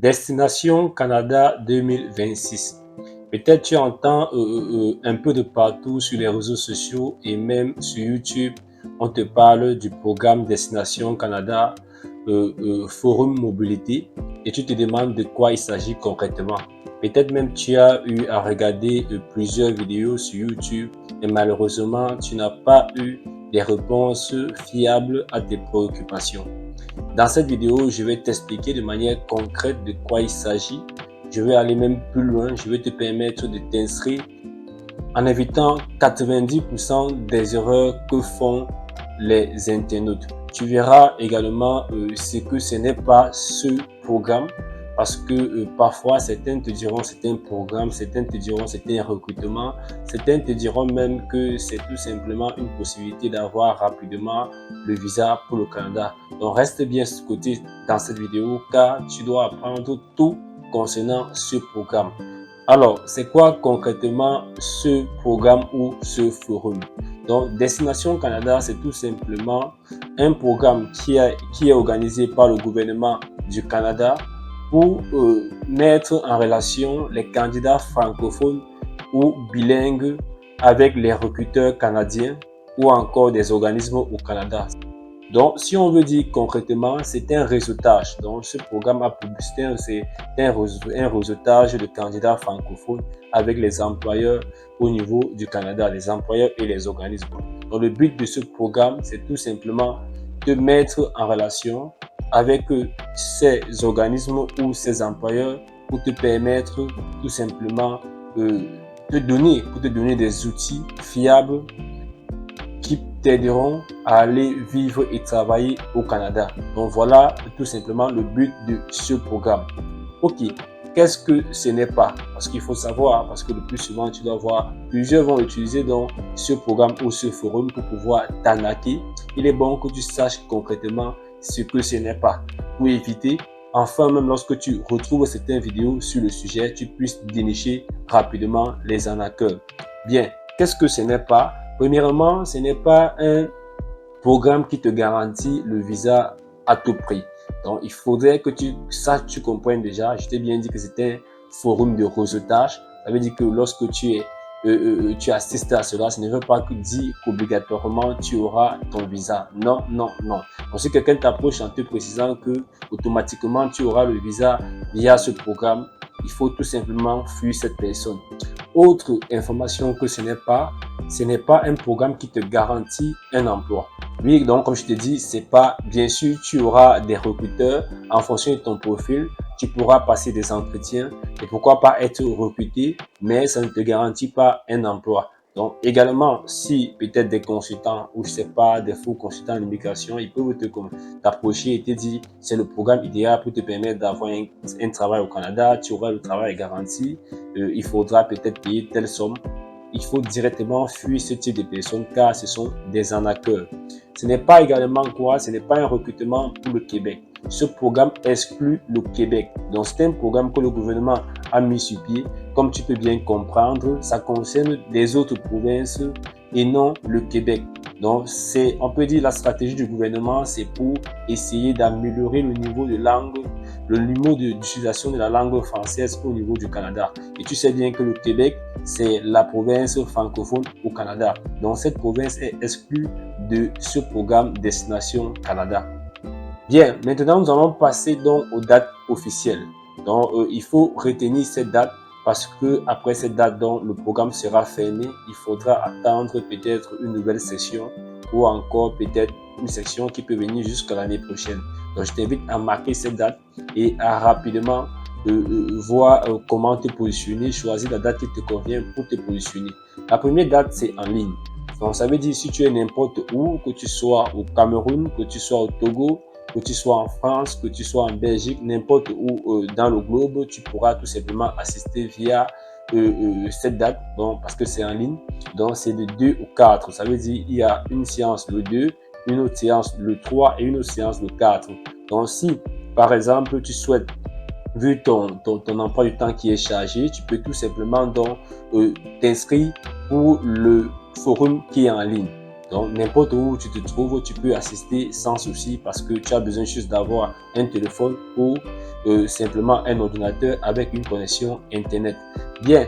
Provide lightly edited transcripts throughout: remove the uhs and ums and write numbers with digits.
Destination Canada 2026. Peut-être tu entends un peu de partout sur les réseaux sociaux et même sur YouTube, on te parle du programme Destination Canada Forum Mobilité et tu te demandes de quoi il s'agit concrètement. Peut-être même tu as eu à regarder plusieurs vidéos sur YouTube et malheureusement tu n'as pas eu des réponses fiables à tes préoccupations. Dans cette vidéo, je vais t'expliquer de manière concrète de quoi il s'agit. Je vais aller même plus loin, je vais te permettre de t'inscrire en évitant 90% des erreurs que font les internautes. Tu verras également ce que ce n'est pas ce programme parce que parfois certains te diront c'est un programme, certains te diront c'est un recrutement, certains te diront même que c'est tout simplement une possibilité d'avoir rapidement le visa pour le Canada. Donc reste bien ce côté dans cette vidéo car tu dois apprendre tout concernant ce programme. Alors, c'est quoi concrètement ce programme ou ce forum? Donc, Destination Canada, c'est tout simplement un programme qui est organisé par le gouvernement du Canada pour mettre en relation les candidats francophones ou bilingues avec les recruteurs canadiens ou encore des organismes au Canada. Donc, si on veut dire concrètement, c'est un réseautage. Donc, ce programme a publicité, c'est un réseautage de candidats francophones avec les employeurs au niveau du Canada, les employeurs et les organismes. Donc, le but de ce programme, c'est tout simplement de mettre en relation avec ces organismes ou ces employeurs pour te permettre tout simplement de te donner des outils fiables qui t'aideront à aller vivre et travailler au Canada. Donc voilà tout simplement le but de ce programme. Ok, qu'est-ce que ce n'est pas? Parce qu'il faut savoir, parce que le plus souvent tu dois voir, plusieurs vont utiliser donc ce programme ou ce forum pour pouvoir t'arnaquer. Il est bon que tu saches concrètement ce que ce n'est pas pour éviter. Enfin, même lorsque tu retrouves certaines vidéos sur le sujet, tu puisses dénicher rapidement les arnaqueurs. Bien, qu'est-ce que ce n'est pas? Premièrement, ce n'est pas un programme qui te garantit le visa à tout prix. Donc, il faudrait que tu comprennes déjà. Je t'ai bien dit que c'était un forum de réseautage. Ça veut dire que lorsque tu assistes à cela, ça ne veut pas dire qu'obligatoirement tu auras ton visa. Non, non, non. Donc, si quelqu'un t'approche en te précisant que automatiquement tu auras le visa via ce programme, il faut tout simplement fuir cette personne. Autre information que ce n'est pas un programme qui te garantit un emploi. Oui, donc comme je te dis, c'est pas, bien sûr, tu auras des recruteurs en fonction de ton profil, tu pourras passer des entretiens et pourquoi pas être recruté, mais ça ne te garantit pas un emploi. Donc également, si peut-être des consultants ou je sais pas, des faux consultants en immigration, ils peuvent t'approcher et te dire c'est le programme idéal pour te permettre d'avoir un travail au Canada, tu auras le travail garanti, il faudra peut-être payer telle somme. Il faut directement fuir ce type de personnes car ce sont des arnaqueurs. Ce n'est pas également quoi? Ce n'est pas un recrutement pour le Québec. Ce programme exclut le Québec. Donc c'est un programme que le gouvernement a mis sur pied. Comme tu peux bien comprendre, ça concerne les autres provinces et non le Québec. Donc on peut dire la stratégie du gouvernement, c'est pour essayer d'améliorer le niveau de langue, le niveau d'utilisation de la langue française au niveau du Canada. Et tu sais bien que le Québec, c'est la province francophone au Canada. Donc cette province est exclue de ce programme Destination Canada. Bien, maintenant nous allons passer donc aux dates officielles. Donc il faut retenir cette date parce que après cette date, donc le programme sera fermé. Il faudra attendre peut-être une nouvelle session ou encore peut-être une section qui peut venir jusqu'à l'année prochaine. Donc je t'invite à marquer cette date et à rapidement voir comment te positionner, choisir la date qui te convient pour te positionner. La première date, c'est en ligne. Donc ça veut dire si tu es n'importe où, que tu sois au Cameroun, que tu sois au Togo, que tu sois en France, que tu sois en Belgique, n'importe où dans le globe, tu pourras tout simplement assister via cette date, donc, parce que c'est en ligne. Donc c'est de 2 au 4. Ça veut dire il y a une séance le 2, une autre séance le 3 et une autre séance le 4. Donc si par exemple tu souhaites, vu ton emploi du temps qui est chargé, tu peux tout simplement donc t'inscrire pour le forum qui est en ligne. Donc, n'importe où tu te trouves, tu peux assister sans souci parce que tu as besoin juste d'avoir un téléphone pour simplement un ordinateur avec une connexion Internet. Bien,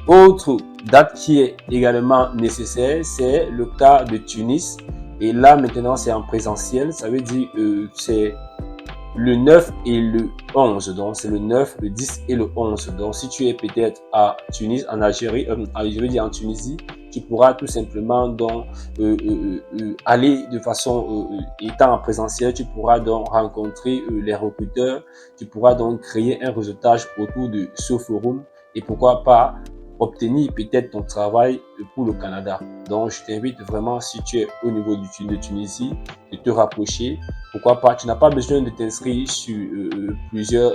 autre date qui est également nécessaire, c'est le cas de Tunis. Et là, maintenant, c'est en présentiel. Ça veut dire c'est le 9 et le 11. Donc, c'est le 9, le 10 et le 11. Donc, si tu es peut-être à Tunis, en Algérie, je veux dire en Tunisie, tu pourras tout simplement donc aller de façon étant en présentiel, tu pourras donc rencontrer les recruteurs, tu pourras donc créer un réseautage autour de ce forum et pourquoi pas obtenir peut-être ton travail pour le Canada. Donc, je t'invite vraiment, si tu es au niveau de Tunisie, de te rapprocher. Pourquoi pas? Tu n'as pas besoin de t'inscrire sur plusieurs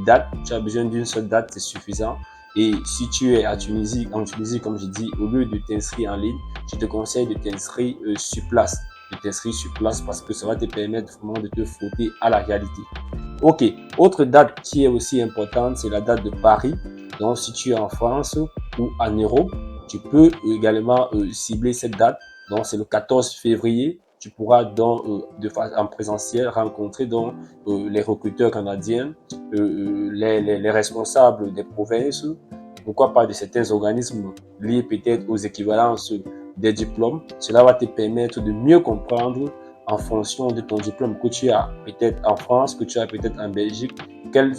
dates. Tu as besoin d'une seule date, c'est suffisant. Et si tu es en Tunisie, comme je dis, au lieu de t'inscrire en ligne, je te conseille de t'inscrire sur place. De t'inscrire sur place parce que ça va te permettre vraiment de te frotter à la réalité. Ok, autre date qui est aussi importante, c'est la date de Paris. Donc, si tu es en France ou en Europe, tu peux également cibler cette date. Donc, c'est le 14 février. Tu pourras donc, en présentiel rencontrer donc, les recruteurs canadiens, les responsables des provinces, pourquoi pas de certains organismes liés peut-être aux équivalences des diplômes. Cela va te permettre de mieux comprendre en fonction de ton diplôme que tu as peut-être en France, que tu as peut-être en Belgique, quelle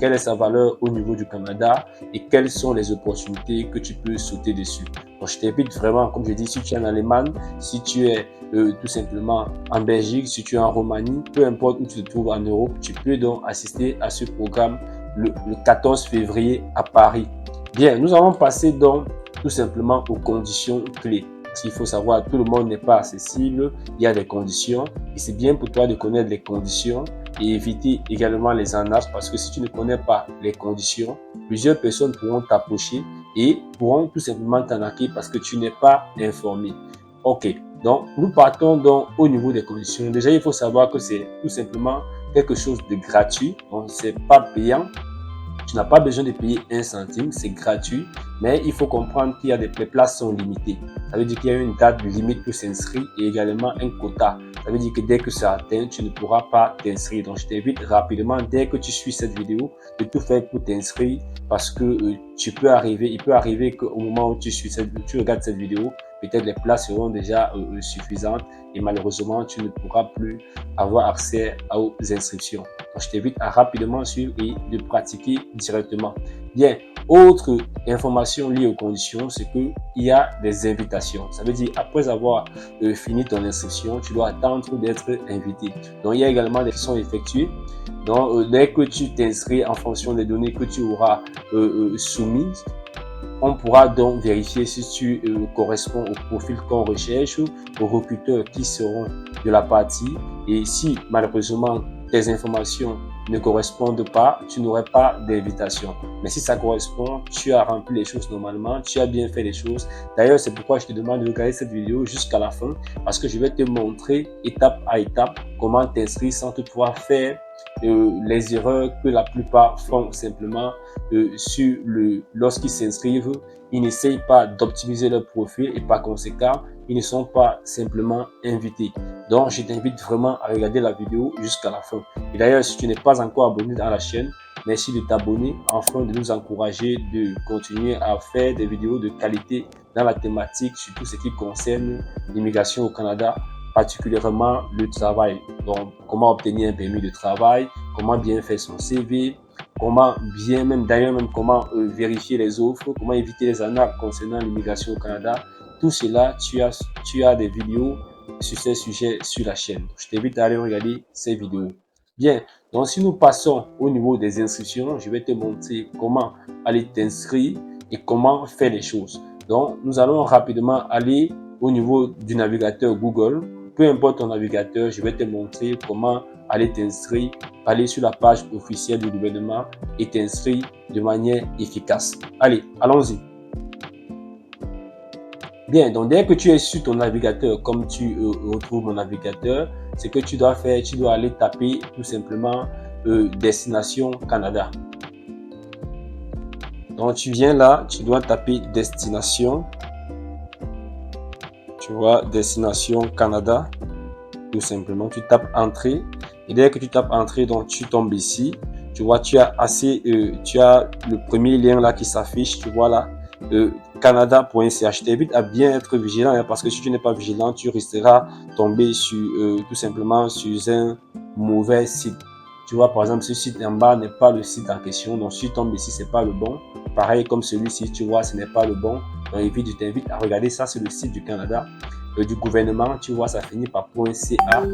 est sa valeur au niveau du Canada et quelles sont les opportunités que tu peux sauter dessus. Donc, je t'invite vraiment, comme je dis, si tu es en Allemagne, si tu es tout simplement en Belgique, si tu es en Roumanie, peu importe où tu te trouves en Europe, tu peux donc assister à ce programme le 14 février à Paris. Bien, nous allons passer donc tout simplement aux conditions clés. Parce qu'il faut savoir, tout le monde n'est pas accessible, il y a des conditions et c'est bien pour toi de connaître les conditions et éviter également les arnaques parce que si tu ne connais pas les conditions, plusieurs personnes pourront t'approcher et pourront tout simplement t'arnaquer parce que tu n'es pas informé. Ok, donc nous partons donc au niveau des conditions. Déjà, il faut savoir que c'est tout simplement quelque chose de gratuit, donc c'est pas payant. Tu n'as pas besoin de payer 1 centime, c'est gratuit, mais il faut comprendre qu'il y a les places sont limitées. Ça veut dire qu'il y a une date limite pour s'inscrire et également un quota. Ça veut dire que dès que c'est atteint, tu ne pourras pas t'inscrire. Donc, je t'invite rapidement, dès que tu suis cette vidéo, de tout faire pour t'inscrire parce que il peut arriver qu'au moment où tu regardes cette vidéo, peut-être les places seront déjà suffisantes et malheureusement, tu ne pourras plus avoir accès aux inscriptions. Donc, je t'invite à rapidement suivre et de pratiquer directement. Bien, autre information liée aux conditions, c'est qu'il y a des invitations. Ça veut dire, après avoir fini ton inscription, tu dois attendre d'être invité. Donc, il y a également des questions effectuées. Donc, dès que tu t'inscris en fonction des données que tu auras soumises, on pourra donc vérifier si tu corresponds au profil qu'on recherche, aux recruteurs qui seront de la partie. Et si malheureusement tes informations ne correspondent pas, tu n'aurais pas d'invitation. Mais si ça correspond, tu as rempli les choses normalement, tu as bien fait les choses. D'ailleurs, c'est pourquoi je te demande de regarder cette vidéo jusqu'à la fin, parce que je vais te montrer étape à étape comment t'inscrire sans toutefois faire les erreurs que la plupart font simplement lorsqu'ils s'inscrivent, ils n'essayent pas d'optimiser leur profil et par conséquent, ils ne sont pas simplement invités. Donc, je t'invite vraiment à regarder la vidéo jusqu'à la fin. Et d'ailleurs, si tu n'es pas encore abonné à la chaîne, merci de t'abonner afin de nous encourager de continuer à faire des vidéos de qualité dans la thématique, surtout ce qui concerne l'immigration au Canada, particulièrement le travail. Donc, comment obtenir un permis de travail, comment bien faire son CV, comment bien comment vérifier les offres, comment éviter les arnaques concernant l'immigration au Canada. Tout cela, tu as des vidéos sur ces sujets sur la chaîne. Je t'invite à aller regarder ces vidéos. Bien, donc si nous passons au niveau des inscriptions, je vais te montrer comment aller t'inscrire et comment faire les choses. Donc, nous allons rapidement aller au niveau du navigateur Google. Peu importe ton navigateur, je vais te montrer comment aller t'inscrire, aller sur la page officielle du gouvernement et t'inscrire de manière efficace. Allez, allons-y. Bien, donc dès que tu es sur ton navigateur, comme tu retrouves mon navigateur, ce que tu dois faire, tu dois aller taper tout simplement Destination Canada. Donc tu viens là, tu dois taper Destination. Tu vois, Destination Canada. Tout simplement, tu tapes Entrée. Et dès que tu tapes Entrée, donc tu tombes ici. Tu vois, tu as le premier lien là qui s'affiche, tu vois là, Canada.ch. Je t'invite à bien être vigilant, hein, parce que si tu n'es pas vigilant, tu risqueras tomber sur tout simplement sur un mauvais site. Tu vois, par exemple, ce site en bas n'est pas le site en question, donc si tu tombes ici, c'est pas le bon. Pareil comme celui-ci, tu vois, ce n'est pas le bon. Donc, je t'invite à regarder ça, c'est le site du Canada, du gouvernement, tu vois, ça finit par .ca.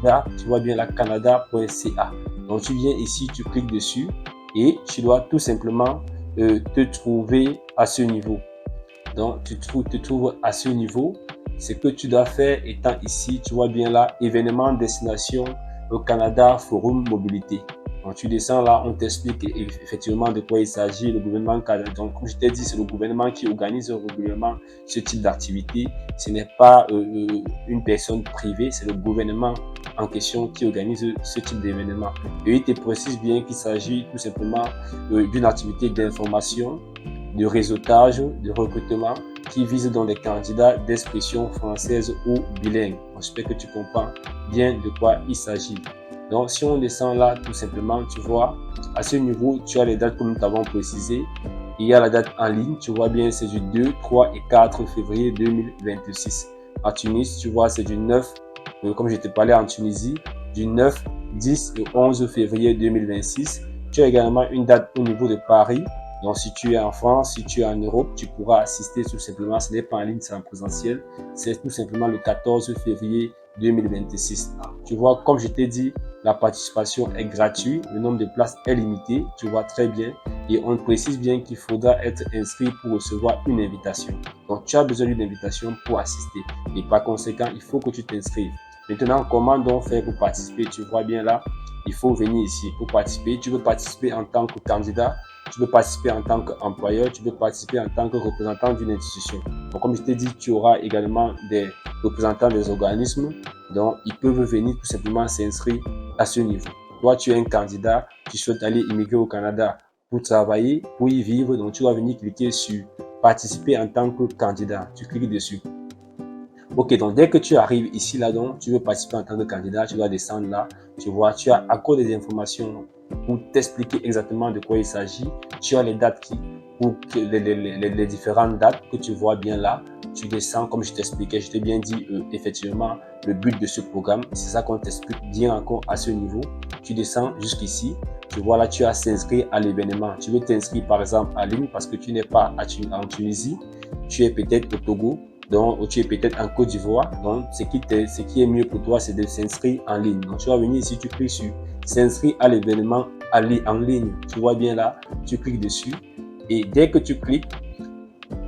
Là, tu vois bien la canada.ca. Donc, tu viens ici, tu cliques dessus et tu dois tout simplement te trouver à ce niveau. Donc, tu te trouves à ce niveau. Ce que tu dois faire étant ici, tu vois bien là, événement destination au Canada Forum Mobilité. Donc, tu descends là, on t'explique effectivement de quoi il s'agit, le gouvernement canadien. Donc, comme je t'ai dit, c'est le gouvernement qui organise régulièrement ce type d'activité. Ce n'est pas une personne privée, c'est le gouvernement en question qui organise ce type d'événement. Et il te précise bien qu'il s'agit tout simplement d'une activité d'information, de réseautage, de recrutement qui vise dans les candidats d'expression française ou bilingue. J'espère que tu comprends bien de quoi il s'agit. Donc, si on descend là, tout simplement, tu vois, à ce niveau, tu as les dates comme nous t'avons précisé. Il y a la date en ligne, tu vois bien, c'est du 2, 3 et 4 février 2026. À Tunis, tu vois, c'est du 9, comme je te parlais en Tunisie, du 9, 10 et 11 février 2026. Tu as également une date au niveau de Paris. Donc, si tu es en France, si tu es en Europe, tu pourras assister tout simplement. Ce n'est pas en ligne, c'est en présentiel. C'est tout simplement le 14 février 2026. Tu vois, comme je t'ai dit, la participation est gratuite. Le nombre de places est limité. Tu vois très bien. Et on précise bien qu'il faudra être inscrit pour recevoir une invitation. Donc, tu as besoin d'une invitation pour assister. Et par conséquent, il faut que tu t'inscrives. Maintenant, comment donc faire pour participer? Tu vois bien là, il faut venir ici pour participer. Tu veux participer en tant que candidat, tu peux participer en tant qu'employeur, tu peux participer en tant que représentant d'une institution. Donc, comme je t'ai dit, tu auras également des représentants des organismes, donc ils peuvent venir tout simplement s'inscrire à ce niveau. Toi, tu es un candidat, tu souhaites aller immigrer au Canada pour travailler, pour y vivre, donc tu vas venir cliquer sur participer en tant que candidat. Tu cliques dessus. Ok, donc dès que tu arrives ici, là, donc, tu veux participer en tant que candidat, tu dois descendre là, tu vois, tu as encore des informations pour t'expliquer exactement de quoi il s'agit. Tu as les dates les différentes dates que tu vois bien là. Tu descends, comme je t'expliquais, je t'ai bien dit effectivement le but de ce programme. C'est ça qu'on t'explique bien encore à ce niveau. Tu descends jusqu'ici. Tu vois là, tu as s'inscrire à l'événement. Tu veux t'inscrire par exemple en ligne parce que tu n'es pas en Tunisie. Tu es peut-être au Togo. Donc, tu es peut-être en Côte d'Ivoire. Donc, ce qui est mieux pour toi, c'est de s'inscrire en ligne. Donc, tu vas venir ici, tu cliques sur s'inscrire à l'événement en ligne. Tu vois bien là, tu cliques dessus. Et dès que tu cliques,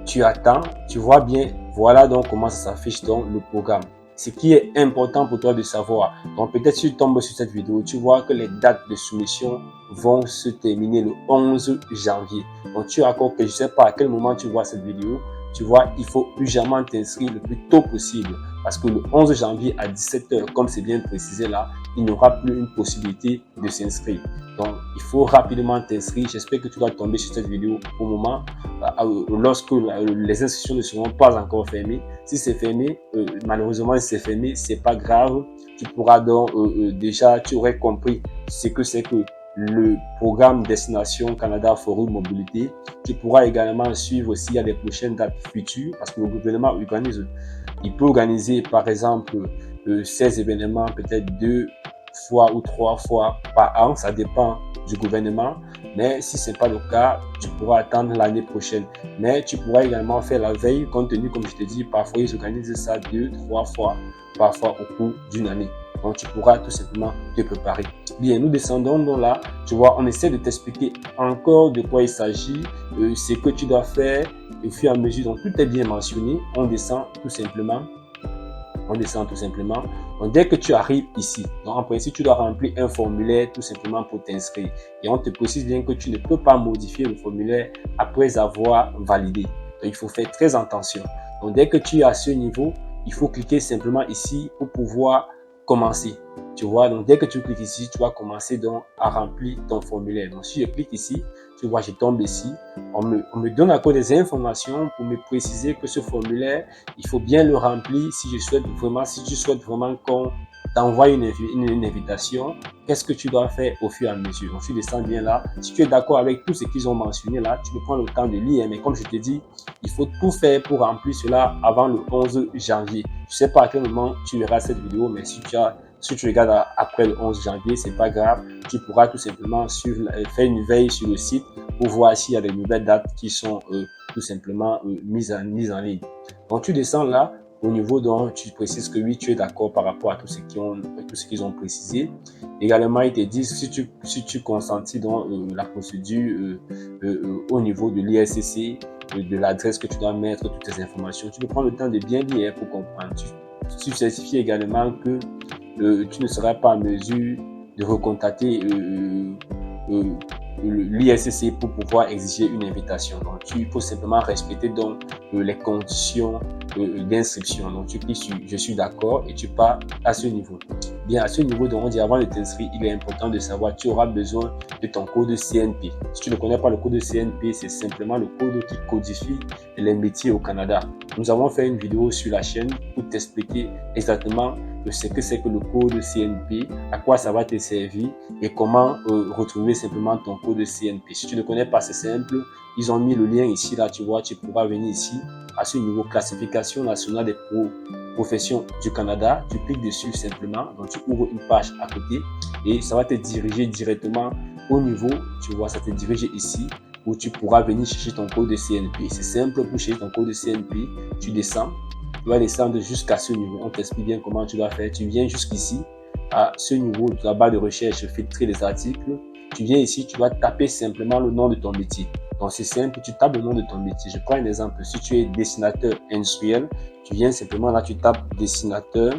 tu attends, tu vois bien, voilà donc comment ça s'affiche dans le programme. Ce qui est important pour toi de savoir. Donc, peut-être si tu tombes sur cette vidéo, tu vois que les dates de soumission vont se terminer le 11 janvier. Donc, tu as encore que je ne sais pas à quel moment tu vois cette vidéo. Tu vois, il faut urgemment t'inscrire le plus tôt possible parce que le 11 janvier à 17h, comme c'est bien précisé là, il n'y aura plus une possibilité de s'inscrire. Donc, il faut rapidement t'inscrire. J'espère que tu vas tomber sur cette vidéo au moment lorsque les inscriptions ne seront pas encore fermées. Si c'est fermé, malheureusement, si c'est fermé, c'est pas grave. Tu pourras donc déjà, tu aurais compris ce que c'est que le programme Destination Canada Forum Mobilité. Tu pourras également suivre s'il y a des prochaines dates futures parce que le gouvernement organise. Il peut organiser par exemple ces événements peut-être 2 fois ou 3 fois par an, ça dépend du gouvernement. Mais si ce n'est pas le cas, tu pourras attendre l'année prochaine. Mais tu pourras également faire la veille, compte tenu, comme je te dis, parfois ils organisent ça 2, 3 fois, parfois au cours d'une année. Donc tu pourras tout simplement te préparer. Bien, nous descendons donc là, tu vois, on essaie de t'expliquer encore de quoi il s'agit, ce que tu dois faire au fur et à mesure. Donc tout est bien mentionné, on descend tout simplement. On descend tout simplement. Donc, dès que tu arrives ici, donc en principe, tu dois remplir un formulaire tout simplement pour t'inscrire. Et on te précise bien que tu ne peux pas modifier le formulaire après avoir validé. Donc, il faut faire très attention. Donc, dès que tu es à ce niveau, il faut cliquer simplement ici pour pouvoir commencer. Tu vois, donc dès que tu cliques ici, tu vas commencer donc à remplir ton formulaire. Donc, si je clique ici, tu vois, je tombe ici. On me donne encore des informations pour me préciser que ce formulaire, il faut bien le remplir si tu souhaites vraiment qu'on t'envoie une invitation. Qu'est-ce que tu dois faire au fur et à mesure? Donc, tu descends bien là. Si tu es d'accord avec tout ce qu'ils ont mentionné là, tu peux prendre le temps de lire. Mais comme je te dis, il faut tout faire pour remplir cela avant le 11 janvier. Je sais pas à quel moment tu verras cette vidéo, mais si tu regardes après le 11 janvier, c'est pas grave. Tu pourras tout simplement faire une veille sur le site pour voir s'il y a des nouvelles dates qui sont tout simplement mises en ligne. Donc, tu descends là. Au niveau dont tu précises que oui, tu es d'accord par rapport à tout ce qu'ils ont précisé. Également, ils te disent si tu consentis dans la procédure au niveau de l'ISCC, de l'adresse que tu dois mettre, toutes ces informations. Tu peux prendre le temps de bien lire pour comprendre. Tu certifies également que tu ne seras pas en mesure de recontacter l'ISCC pour pouvoir exiger une invitation. Donc, il faut simplement respecter donc les conditions d'inscription. Donc, tu cliques sur « Je suis d'accord » et tu pars à ce niveau. Bien, à ce niveau, donc, on dit avant de t'inscrire, il est important de savoir que tu auras besoin de ton code CNP. Si tu ne connais pas le code CNP, c'est simplement le code qui codifie les métiers au Canada. Nous avons fait une vidéo sur la chaîne pour t'expliquer exactement ce que c'est que le code CNP, à quoi ça va te servir et comment retrouver simplement ton code CNP. Si tu ne connais pas, c'est simple. Ils ont mis le lien ici, là, tu vois, tu pourras venir ici à ce niveau classification nationale des professions du Canada. Tu cliques dessus simplement, donc tu ouvres une page à côté et ça va te diriger directement au niveau, tu vois, ça te dirige ici où tu pourras venir chercher ton code CNP. C'est simple pour chercher ton code CNP, tu descends. Tu vas descendre jusqu'à ce niveau. On t'explique bien comment tu dois faire. Tu viens jusqu'ici, à ce niveau de la barre de recherche, filtrer les articles. Tu viens ici, tu vas taper simplement le nom de ton métier. Donc, c'est simple, tu tapes le nom de ton métier. Je prends un exemple. Si tu es dessinateur industriel, tu viens simplement là, tu tapes dessinateur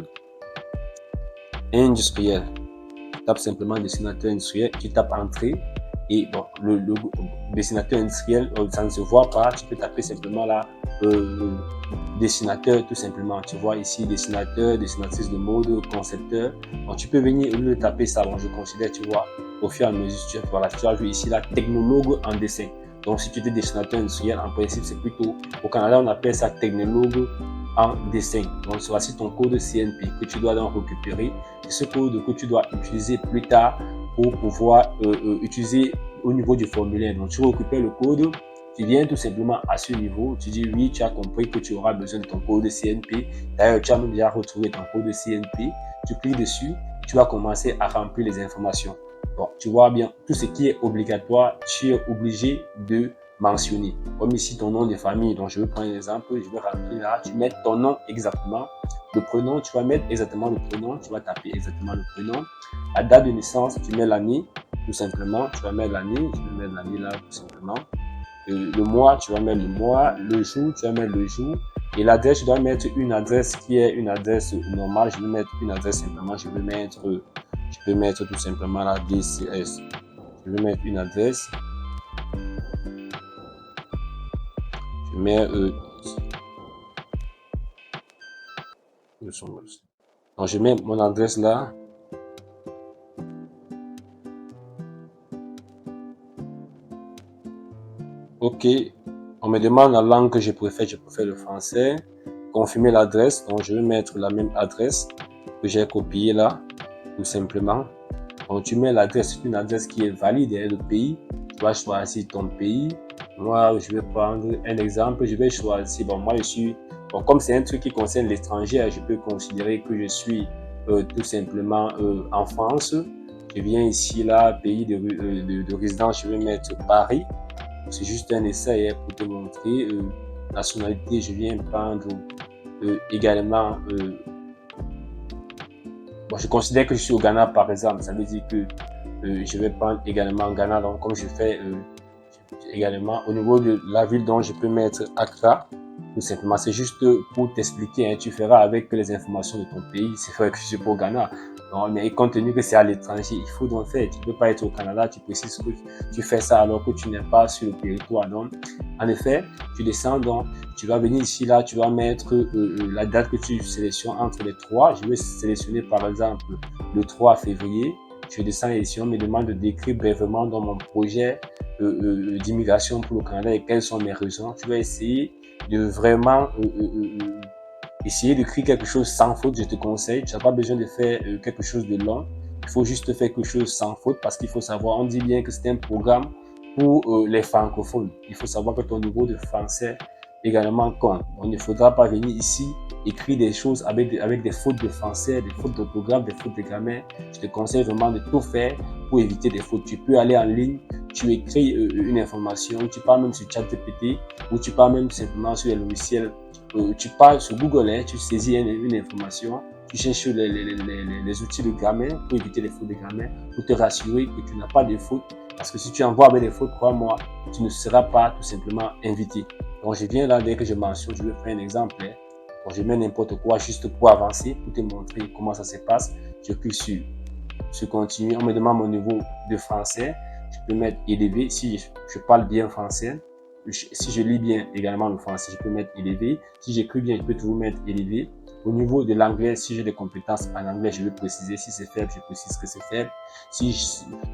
industriel. Tu tapes simplement dessinateur industriel, tu tapes entrée. Et bon, le dessinateur industriel, ça ne se voit pas. Tu peux taper simplement là, dessinateur tout simplement. Tu vois ici, dessinateur, dessinatrice de mode, concepteur. Donc, tu peux venir au lieu de taper ça. Bon, je considère, tu vois, au fur et à mesure, voilà, tu as vu ici là, technologue en dessin. Donc, si tu es dessinateur industriel, en principe, c'est plutôt, au Canada, on appelle ça technologue en dessin. Donc, voici ton code CNP que tu dois donc récupérer. C'est ce code que tu dois utiliser plus tard pour pouvoir utiliser au niveau du formulaire. Donc, tu récupères le code, tu viens tout simplement à ce niveau, tu dis oui, tu as compris que tu auras besoin de ton code CNP. D'ailleurs, tu as même déjà retrouvé ton code CNP. Tu cliques dessus, tu vas commencer à remplir les informations. Bon, tu vois bien, tout ce qui est obligatoire, tu es obligé de mentionner. Comme ici, ton nom de famille. Donc, je vais prendre un exemple, je vais remplir là, tu mets ton nom exactement. Le prénom, tu vas mettre exactement le prénom, tu vas taper exactement le prénom. La date de naissance, tu mets l'année, tout simplement. Tu vas mettre l'année, je vais mettre l'année là, tout simplement. Le mois, tu vas mettre le mois. Le jour, tu vas mettre le jour. Et l'adresse, tu dois mettre une adresse qui est une adresse normale. Je vais mettre une adresse simplement. Je peux mettre tout simplement la DCS. Je vais mettre une adresse. Je mets donc je mets mon adresse là. Ok, on me demande la langue que je préfère le français. Confirmer l'adresse, donc je vais mettre la même adresse que j'ai copiée là, tout simplement. Donc tu mets l'adresse, c'est une adresse qui est valide, le pays. Tu vas choisir ton pays. Moi, je vais prendre un exemple, je vais choisir, bon, moi je suis, bon, comme c'est un truc qui concerne l'étranger, je peux considérer que je suis tout simplement en France. Je viens ici là, pays de résidence, je vais mettre Paris. C'est juste un essai pour te montrer. Nationalité, je viens prendre également. Bon, je considère que je suis au Ghana par exemple. Ça veut dire que je vais prendre également Ghana. Donc, comme je fais également au niveau de la ville, dont je peux mettre Accra. Tout simplement, c'est juste pour t'expliquer. Hein, tu feras avec les informations de ton pays. C'est vrai que je suis pour Ghana. Non, mais compte tenu que c'est à l'étranger, il faut donc faire. Tu ne peux pas être au Canada, tu précises que tu fais ça alors que tu n'es pas sur le territoire. Donc, en effet, tu descends, donc tu vas venir ici, là, tu vas mettre la date que tu sélectionnes entre les trois. Je vais sélectionner par exemple le 3 février. Je descends ici, on me demande de décrire brièvement dans mon projet d'immigration pour le Canada et quelles sont mes raisons. Tu vas essayer de vraiment essayer d'écrire quelque chose sans faute, je te conseille. Tu n'as pas besoin de faire quelque chose de long. Il faut juste faire quelque chose sans faute parce qu'il faut savoir, on dit bien que c'est un programme pour les francophones. Il faut savoir que ton niveau de français également compte. Donc, il ne faudra pas venir ici écrire des choses avec des fautes de français, des fautes d'orthographe, des fautes de grammaire. Je te conseille vraiment de tout faire pour éviter des fautes. Tu peux aller en ligne, tu écris une information, tu parles même sur ChatGPT ou tu parles même simplement sur les logiciels. Tu parles sur Google, tu saisis une information, tu cherches les outils de grammaire pour éviter les fautes de grammaire, pour te rassurer que tu n'as pas de fautes. Parce que si tu envoies avec des fautes, crois-moi, tu ne seras pas tout simplement invité. Donc, je viens là, dès que je mentionne, je vais faire un exemple. Donc, je mets n'importe quoi juste pour avancer, pour te montrer comment ça se passe. Je clique sur continue. On me demande mon niveau de français. Je peux mettre élevé si je parle bien français. Si je lis bien également le français, je peux mettre élevé. Si j'écris bien, je peux toujours mettre élevé. Au niveau de l'anglais, si j'ai des compétences en anglais, je vais préciser. Si c'est faible, je précise que c'est faible.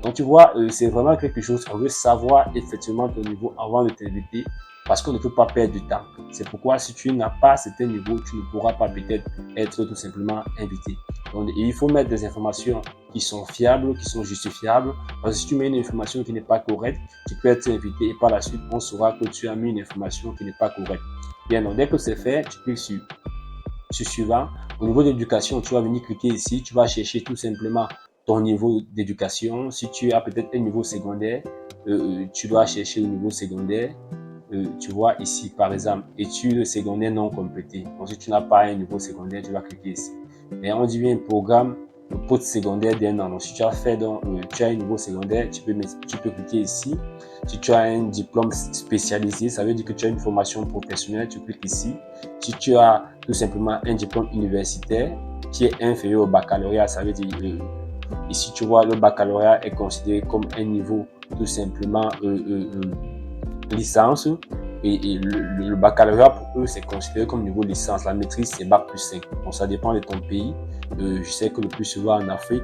Donc, tu vois, c'est vraiment quelque chose. On veut savoir effectivement ton niveau avant de t'inviter parce qu'on ne peut pas perdre du temps. C'est pourquoi si tu n'as pas certain niveau, tu ne pourras pas peut-être être tout simplement invité. Donc, il faut mettre des informations qui sont fiables, qui sont justifiables. Parce que si tu mets une information qui n'est pas correcte, tu peux être invité et par la suite, on saura que tu as mis une information qui n'est pas correcte. Bien, donc dès que c'est fait, tu cliques sur suivant. Au niveau de l'éducation, tu vas venir cliquer ici, tu vas chercher tout simplement ton niveau d'éducation. Si tu as peut-être un niveau secondaire, tu dois chercher le niveau secondaire. Tu vois ici, par exemple, études secondaires non complétées. Donc, si tu n'as pas un niveau secondaire, tu vas cliquer ici. Mais on dit bien programme post-secondaire d'un an. Donc, si tu as fait tu as un niveau secondaire, tu peux cliquer ici. Si tu as un diplôme spécialisé, ça veut dire que tu as une formation professionnelle, tu cliques ici. Si tu as tout simplement un diplôme universitaire qui est inférieur au baccalauréat, ça veut dire ici tu vois le baccalauréat est considéré comme un niveau tout simplement licence et le baccalauréat pour eux c'est considéré comme niveau licence. La maîtrise c'est bac plus 5. Donc ça dépend de ton pays. Je sais que le plus souvent en Afrique,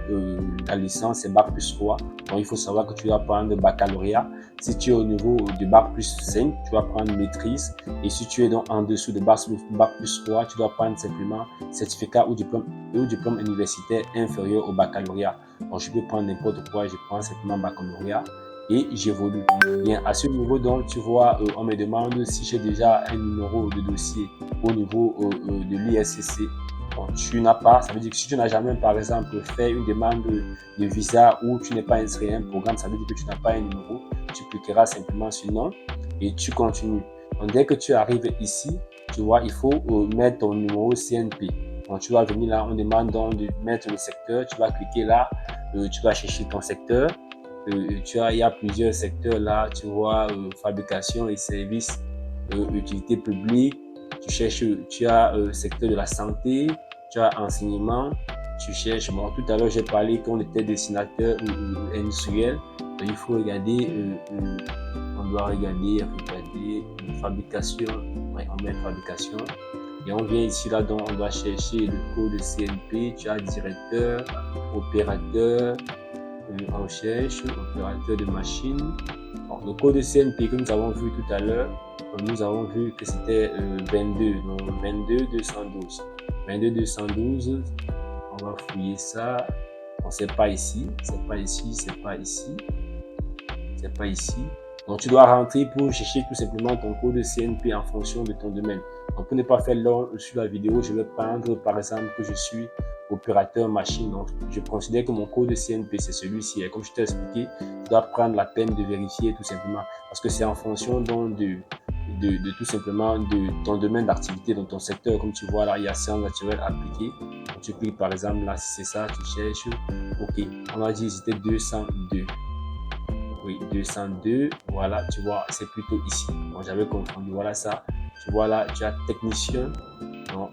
la licence c'est bac plus 3. Donc il faut savoir que tu vas prendre le baccalauréat. Si tu es au niveau de bac plus 5, tu vas prendre maîtrise. Et si tu es donc en dessous de bac plus 3, tu dois prendre simplement certificat ou diplôme universitaire inférieur au baccalauréat. Donc je peux prendre n'importe quoi, je prends simplement baccalauréat et j'évolue. Bien, à ce niveau, donc, tu vois, on me demande si j'ai déjà un numéro de dossier au niveau de l'ISCC. Donc, tu n'as pas, ça veut dire que si tu n'as jamais, par exemple, fait une demande de visa ou tu n'es pas inscrit à un programme, ça veut dire que tu n'as pas un numéro. Tu cliqueras simplement sur non et tu continues. Donc, dès que tu arrives ici, tu vois, il faut mettre ton numéro CNP. Donc, tu vas venir là, on demande donc de mettre le secteur. Tu vas cliquer là, tu vas chercher ton secteur. Il y a plusieurs secteurs là, tu vois, fabrication et services, utilité publique, tu as secteur de la santé, tu as enseignement, tu cherches, bon, tout à l'heure j'ai parlé qu'on était dessinateur industriel, donc il faut regarder, on doit regarder fabrication, ouais, on met fabrication, et on vient ici là, donc on doit chercher le code CNP, tu as directeur, opérateur, on cherche opérateur de machine. Bon, le code CNP que nous avons vu tout à l'heure, nous avons vu que c'était 22, donc 22212. 22212, on va fouiller ça. Bon, c'est pas ici, c'est pas ici, c'est pas ici, c'est pas ici. Donc tu dois rentrer pour chercher tout simplement ton code CNP en fonction de ton domaine. Donc pour ne pas faire long sur la vidéo, je vais prendre par exemple que je suis opérateur machine. Donc je considère que mon code CNP c'est celui-ci. Et comme je t'ai expliqué, tu dois prendre la peine de vérifier tout simplement parce que c'est en fonction donc de tout simplement de ton domaine d'activité, dans ton secteur. Comme tu vois là, il y a sciences naturelles appliquées. Donc tu cliques par exemple là, si c'est ça, tu cherches. Ok, on va dire c'était 202. Oui, 202, voilà, tu vois, c'est plutôt ici. Donc, j'avais confondu, voilà ça. Tu vois là, tu as technicien. Donc,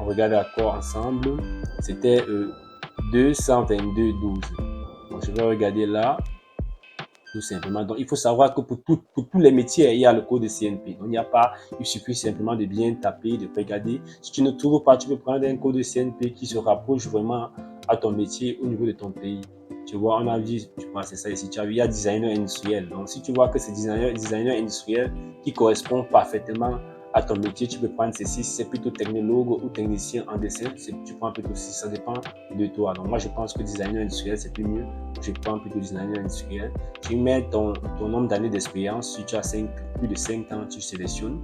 on regarde d'accord ensemble. C'était 222,12. Donc, je vais regarder là, tout simplement. Donc, il faut savoir que pour tous les métiers, il y a le code de CNP. Donc, il suffit simplement de bien taper, de regarder. Si tu ne trouves pas, tu peux prendre un code de CNP qui se rapproche vraiment à ton métier au niveau de ton pays. Tu vois, on a vu, tu vois, c'est ça ici, tu as vu, il y a designer industriel. Donc, si tu vois que c'est designer industriel qui correspond parfaitement à ton métier, tu peux prendre ceci. Si c'est plutôt technologue ou technicien en dessin, tu prends plutôt ceci. Ça dépend de toi. Donc moi, je pense que designer industriel, c'est plus mieux. Je prends plutôt designer industriel. Tu mets ton nombre d'années d'expérience. Si tu as plus de 5 ans, tu sélectionnes.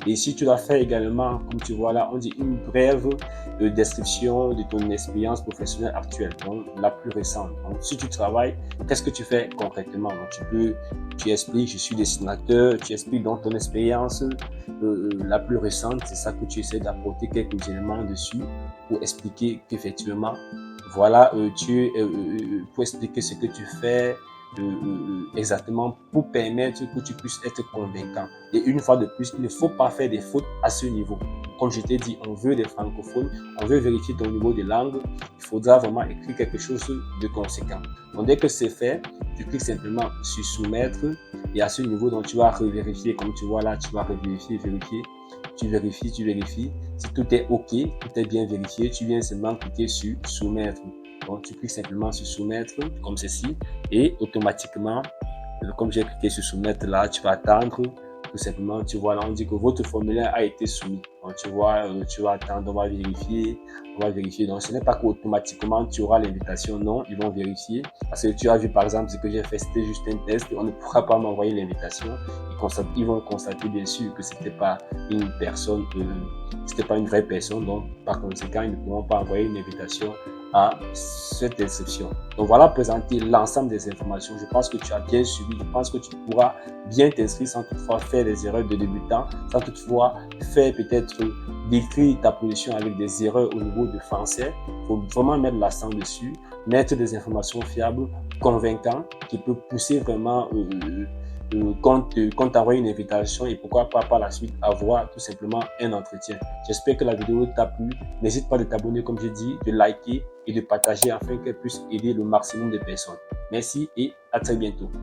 Et si tu dois faire également, comme tu vois là, on dit une brève description de ton expérience professionnelle actuelle, donc la plus récente. Donc, si tu travailles, qu'est-ce que tu fais concrètement? Donc, tu expliques, je suis dessinateur, tu expliques donc ton expérience la plus récente, c'est ça que tu essaies d'apporter quelques éléments dessus pour expliquer qu'effectivement, voilà, pour expliquer ce que tu fais, exactement pour permettre que tu puisses être convaincant. Et une fois de plus, il ne faut pas faire des fautes à ce niveau. Comme je t'ai dit, on veut des francophones, on veut vérifier ton niveau de langue, il faudra vraiment écrire quelque chose de conséquent. Donc dès que c'est fait, tu cliques simplement sur soumettre et à ce niveau, donc tu vas revérifier, comme tu vois là, tu vas revérifier, vérifier, tu vérifies. Si tout est OK, tout est bien vérifié, tu viens seulement cliquer sur soumettre. Donc, tu cliques simplement sur soumettre, comme ceci, et automatiquement, comme j'ai cliqué sur soumettre là, tu vas attendre. Tout simplement, tu vois là, on dit que votre formulaire a été soumis. Donc, tu vois, tu vas attendre, on va vérifier. Donc, ce n'est pas qu'automatiquement tu auras l'invitation, non, ils vont vérifier. Parce que tu as vu, par exemple, ce que j'ai fait, c'était juste un test. On ne pourra pas m'envoyer l'invitation. Ils vont constater, bien sûr, que c'était pas une personne, c'était pas une vraie personne. Donc, par conséquent, ils ne pourront pas envoyer une invitation à cette inscription. Donc voilà, présenter l'ensemble des informations. Je pense que tu as bien suivi. Je pense que tu pourras bien t'inscrire sans toutefois faire des erreurs de débutant, sans toutefois faire peut-être décrire ta position avec des erreurs au niveau de français. Il faut vraiment mettre l'accent dessus, mettre des informations fiables, convaincantes, qui peuvent pousser vraiment quand t'envoie une invitation et pourquoi pas par la suite avoir tout simplement un entretien. J'espère que la vidéo t'a plu. N'hésite pas de t'abonner comme j'ai dit, de liker et de partager afin qu'elle puisse aider le maximum de personnes. Merci et à très bientôt.